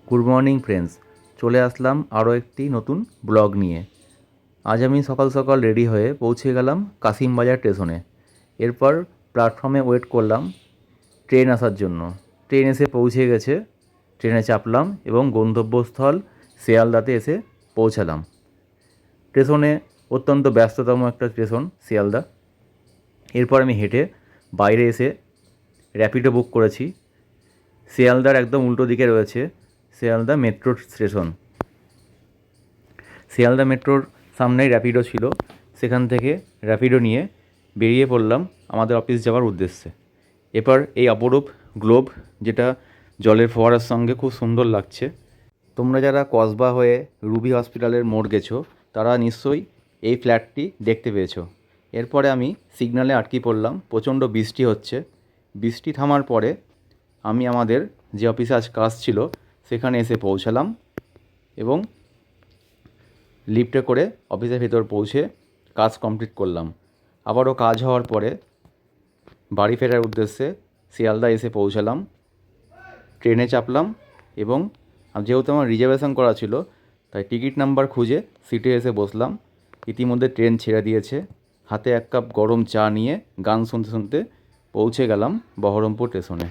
Good morning friends, চলে আসলাম আরও একটি নতুন ব্লগ নিয়ে। আজ আমি সকাল সকাল রেডি হয়ে পৌঁছে গেলাম কাশিমবাজার স্টেশনে। এরপর প্ল্যাটফর্মে ওয়েট করলাম ট্রেন আসার জন্য। ট্রেন এসে পৌঁছে গেছে, ট্রেনে চাপলাম এবং গন্তব্যস্থল শিয়ালদাতে এসে পৌঁছালাম। স্টেশনে অত্যন্ত ব্যস্ততম একটা স্টেশন শিয়ালদা। এরপর আমি হেঁটে বাইরে এসে র্যাপিডো বুক করেছি। শিয়ালদার একদম উল্টো দিকে রয়েছে শিয়ালদা মেট্রো স্টেশন। শিয়ালদা মেট্রোর সামনেই র্যাপিডো ছিল, সেখান থেকে র্যাপিডো নিয়ে বেরিয়ে পড়লাম আমাদের অফিস যাওয়ার উদ্দেশ্যে। এরপর এই অপরূপ গ্লোব, যেটা জলের ফোয়ারার সঙ্গে খুব সুন্দর লাগছে। তোমরা যারা কসবা হয়ে রুবি হসপিটালের মোড় গেছো, তারা নিশ্চয়ই এই ফ্ল্যাটটি দেখতে পেয়েছো। এরপরে আমি সিগন্যালে আটকে পড়লাম, প্রচণ্ড বৃষ্টি হচ্ছে। বৃষ্টি থামার পরে আমি আমাদের যে অফিসে আজ কাজ ছিল সেখানে এসে পৌঁছালাম এবং লিফটে করে অফিসের ভেতর পৌঁছে কাজ কমপ্লিট করলাম। আবারও কাজ হওয়ার পরে বাড়ি ফেরার উদ্দেশ্যে শিয়ালদা এসে পৌঁছালাম। ট্রেনে চাপলাম এবং যেহেতু আমার রিজার্ভেশন করা ছিল, তাই টিকিট নাম্বার খুঁজে সিটে এসে বসলাম। ইতিমধ্যে ট্রেন ছেড়ে দিয়েছে। হাতে এক কাপ গরম চা নিয়ে গান শুনতে শুনতে পৌঁছে গেলাম বহরমপুর স্টেশনে।